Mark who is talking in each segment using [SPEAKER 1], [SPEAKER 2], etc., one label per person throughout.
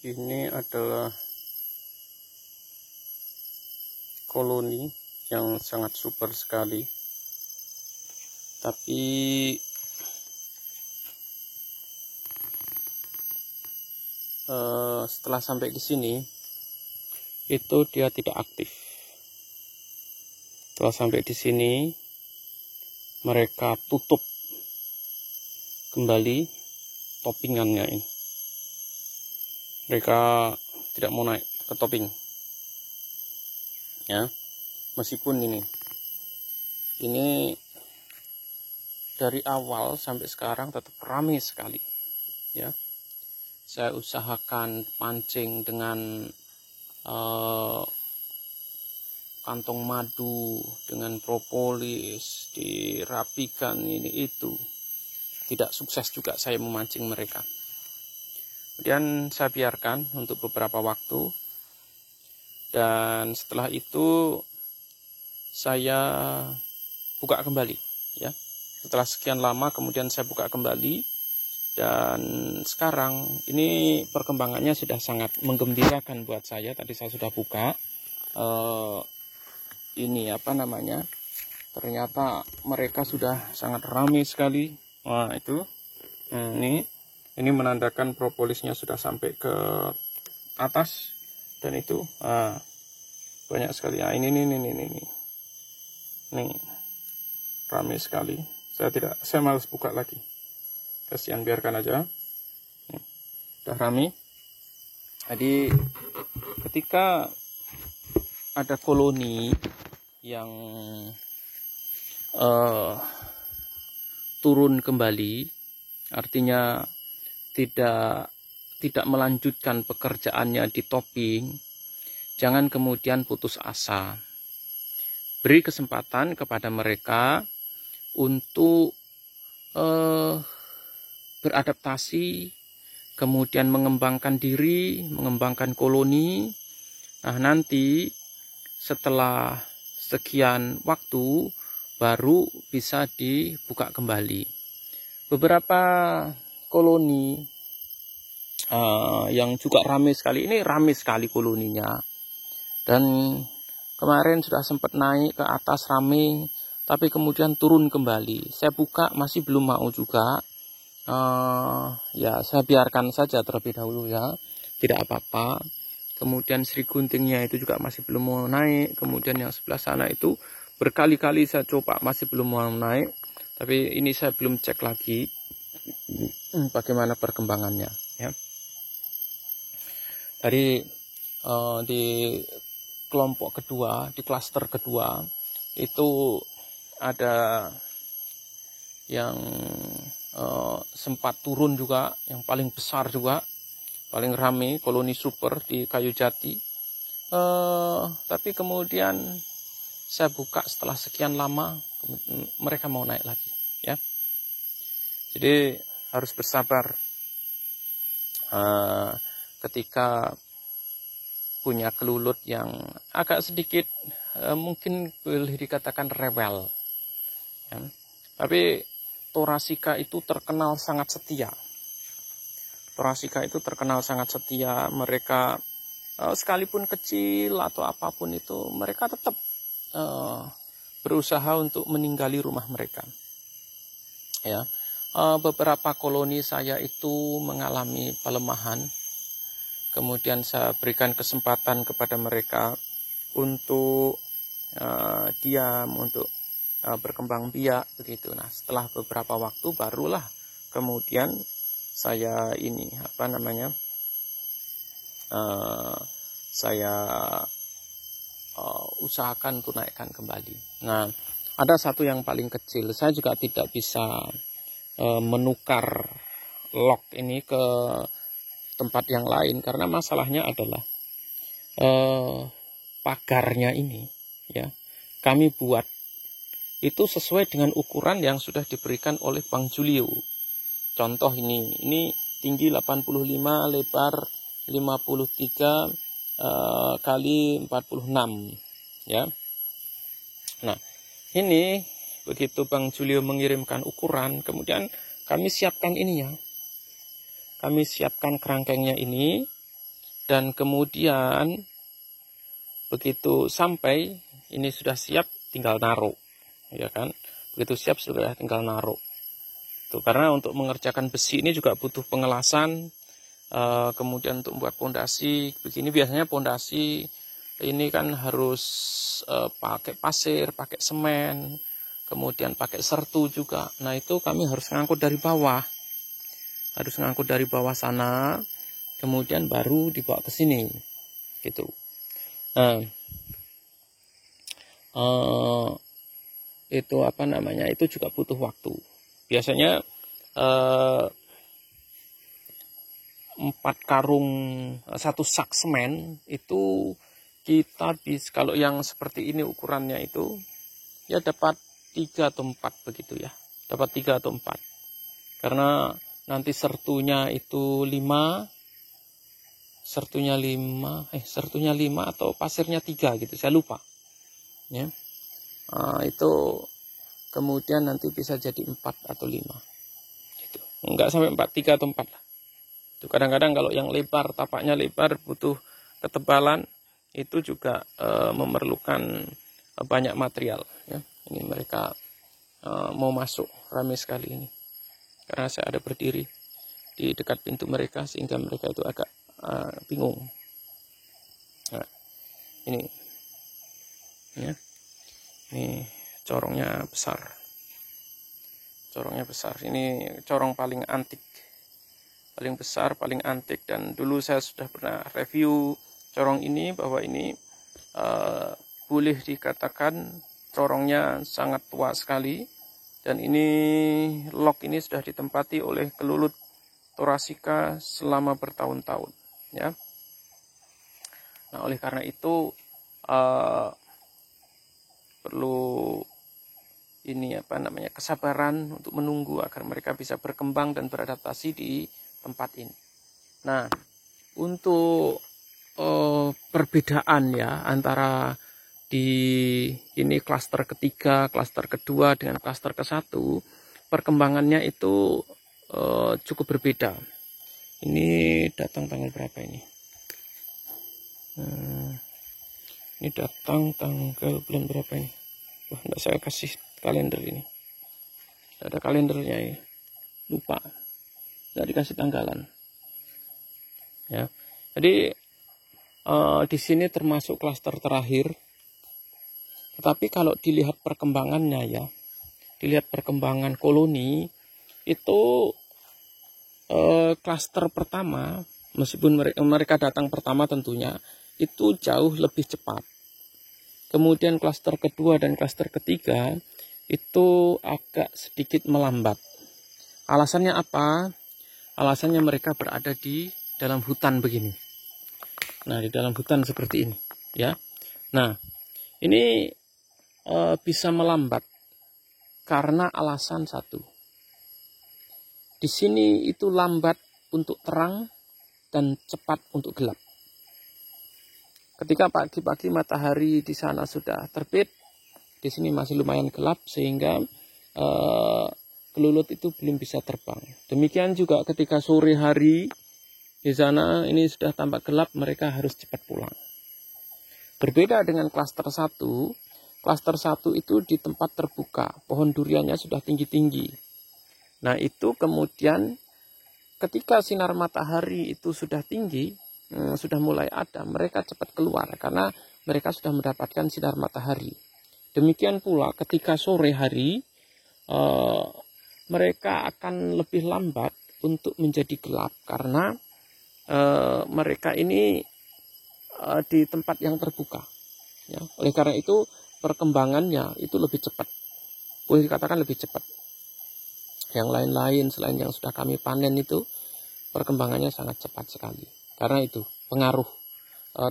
[SPEAKER 1] Ini adalah koloni yang sangat super sekali, tapi setelah sampai di sini itu dia tidak aktif. Setelah sampai di sini mereka tutup kembali toppingannya ini. Mereka tidak mau naik ke topping, ya. Meskipun ini dari awal sampai sekarang tetap ramai sekali, ya. Saya usahakan pancing dengan kantong madu, dengan propolis, dirapikan ini itu. Tidak sukses juga saya memancing mereka. Kemudian saya biarkan untuk beberapa waktu, dan setelah itu saya buka kembali, ya. Setelah sekian lama kemudian saya buka kembali, dan sekarang ini perkembangannya sudah sangat menggembirakan buat saya. Tadi saya sudah buka ini ternyata mereka sudah sangat ramai sekali. Wah, itu ini menandakan propolisnya sudah sampai ke atas, dan itu banyak sekali. Nah, ini ramai sekali. Saya malas buka lagi, kasihan, biarkan aja. Udah ramai. Jadi ketika ada koloni yang turun kembali, artinya tidak melanjutkan pekerjaannya di topping, jangan kemudian putus asa. Beri kesempatan kepada mereka untuk beradaptasi, kemudian mengembangkan diri, mengembangkan koloni. Nah, nanti setelah sekian waktu baru bisa dibuka kembali. Beberapa koloni yang juga ramai sekali, ini ramai sekali koloninya, dan kemarin sudah sempat naik ke atas ramai, tapi kemudian turun kembali. Saya buka masih belum mau juga. Ya, saya biarkan saja terlebih dahulu, ya, tidak apa-apa. Kemudian Sri Guntingnya itu juga masih belum mau naik. Kemudian yang sebelah sana itu berkali-kali saya coba masih belum mau naik, tapi ini saya belum cek lagi bagaimana perkembangannya, ya. Dari di kelompok kedua, di klaster kedua itu ada yang sempat turun juga, yang paling besar juga, paling ramai, koloni super di Kayu Jati. Tapi kemudian saya buka setelah sekian lama, mereka mau naik lagi, ya. Jadi harus bersabar. Ketika punya kelulut yang agak sedikit mungkin boleh dikatakan rewel, ya. Tapi Thoracea itu terkenal sangat setia. Thoracea itu terkenal sangat setia. Mereka sekalipun kecil atau apapun itu, mereka tetap berusaha untuk meninggali rumah mereka, ya. Beberapa koloni saya itu mengalami pelemahan. Kemudian saya berikan kesempatan kepada mereka untuk diam, untuk berkembang biak begitu. Nah, setelah beberapa waktu barulah kemudian saya saya usahakan untuk naikkan kembali. Nah, ada satu yang paling kecil, saya juga tidak bisa menukar lock ini ke tempat yang lain, karena masalahnya adalah pagarnya ini, ya, kami buat itu sesuai dengan ukuran yang sudah diberikan oleh Bang Julio. Contoh ini tinggi 85, lebar 53 kali 46, ya. Nah, ini begitu Bang Julio mengirimkan ukuran, kemudian kami siapkan ini, ya. Kami siapkan kerangkengnya ini, Dan kemudian begitu sampai ini sudah siap, tinggal naruh, ya kan? Begitu siap sudah tinggal naruh. Tuh, karena untuk mengerjakan besi ini juga butuh pengelasan, kemudian untuk membuat pondasi begini biasanya pondasi ini kan harus pakai pasir, pakai semen, kemudian pakai sertu juga. Nah itu kami harus ngangkut dari bawah, sana, kemudian baru dibawa ke sini, gitu. Nah, itu apa namanya? Itu juga butuh waktu. Biasanya 4 karung 1 sak semen itu kita bisa, kalau yang seperti ini ukurannya itu ya dapat 3 atau 4 begitu ya. Dapat 3 atau 4. Karena nanti sertunya itu 5 atau pasirnya 3 gitu, saya lupa ya. Itu kemudian nanti bisa jadi 4 atau 5 gitu. Enggak sampai 4, 3 atau 4 lah. Itu kadang-kadang kalau yang lebar, tapaknya lebar, butuh ketebalan, itu juga memerlukan banyak material ya. Ini mereka mau masuk, ramai sekali ini. Karena saya ada berdiri di dekat pintu mereka sehingga mereka itu agak bingung. Nah, ini ya. Ini corongnya besar. Ini corong paling antik. Paling besar, paling antik, dan dulu saya sudah pernah review corong ini bahwa ini boleh dikatakan corongnya sangat tua sekali, dan ini log ini sudah ditempati oleh kelulut Thoracea selama bertahun-tahun ya. Nah, oleh karena itu perlu ini apa namanya, kesabaran untuk menunggu agar mereka bisa berkembang dan beradaptasi di tempat ini. Nah, untuk perbedaan ya antara di ini klaster ketiga, klaster kedua dengan klaster ke-1, perkembangannya itu cukup berbeda. Ini datang tanggal berapa ini? Ini datang tanggal bulan berapa ini? Wah, enggak saya kasih kalender ini. Tidak ada kalendernya ya. Lupa. Tidak dikasih tanggalan. Ya. Jadi di sini termasuk klaster terakhir. Tetapi kalau dilihat perkembangannya ya, dilihat perkembangan koloni, itu klaster pertama, meskipun mereka datang pertama tentunya, itu jauh lebih cepat. Kemudian klaster kedua dan klaster ketiga itu agak sedikit melambat. Alasannya apa? Alasannya mereka berada di dalam hutan begini. Nah, di dalam hutan seperti ini, ya. Nah, ini bisa melambat karena alasan satu. Di sini itu lambat untuk terang dan cepat untuk gelap. Ketika pagi-pagi matahari di sana sudah terbit, di sini masih lumayan gelap sehingga kelulut itu belum bisa terbang. Demikian juga ketika sore hari di sana ini sudah tampak gelap, mereka harus cepat pulang. Berbeda dengan klaster 1, klaster 1 itu di tempat terbuka, pohon duriannya sudah tinggi-tinggi. Nah, itu kemudian ketika sinar matahari itu sudah tinggi, sudah mulai ada, mereka cepat keluar karena mereka sudah mendapatkan sinar matahari. Demikian pula ketika sore hari, mereka akan lebih lambat untuk menjadi gelap karena mereka ini di tempat yang terbuka. Ya. Oleh karena itu perkembangannya itu lebih cepat, boleh dikatakan lebih cepat. Yang lain-lain selain yang sudah kami panen itu perkembangannya sangat cepat sekali. Karena itu pengaruh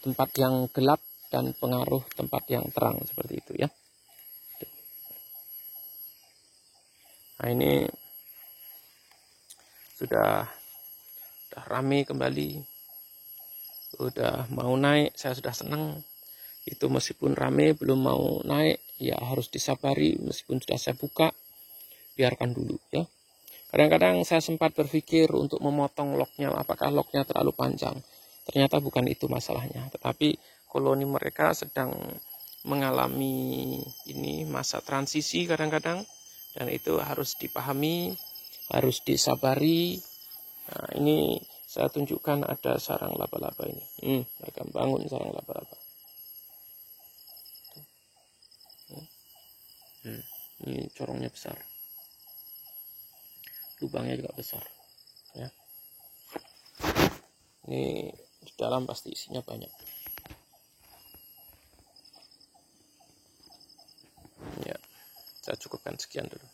[SPEAKER 1] tempat yang gelap dan pengaruh tempat yang terang seperti itu ya. Nah, ini sudah ramai kembali, udah mau naik, saya sudah senang. Itu meskipun ramai belum mau naik, ya harus disabari. Meskipun sudah saya buka, biarkan dulu ya. Kadang-kadang saya sempat berpikir untuk memotong loknya, apakah loknya terlalu panjang. Ternyata bukan itu masalahnya, tetapi koloni mereka sedang mengalami ini masa transisi kadang-kadang, dan itu harus dipahami, harus disabari. Nah, ini saya tunjukkan ada sarang laba-laba ini. Mereka bangun sarang laba-laba. Ini corongnya besar, lubangnya juga besar. Ya. Ini di dalam pasti isinya banyak. Ya, saya cukupkan sekian dulu.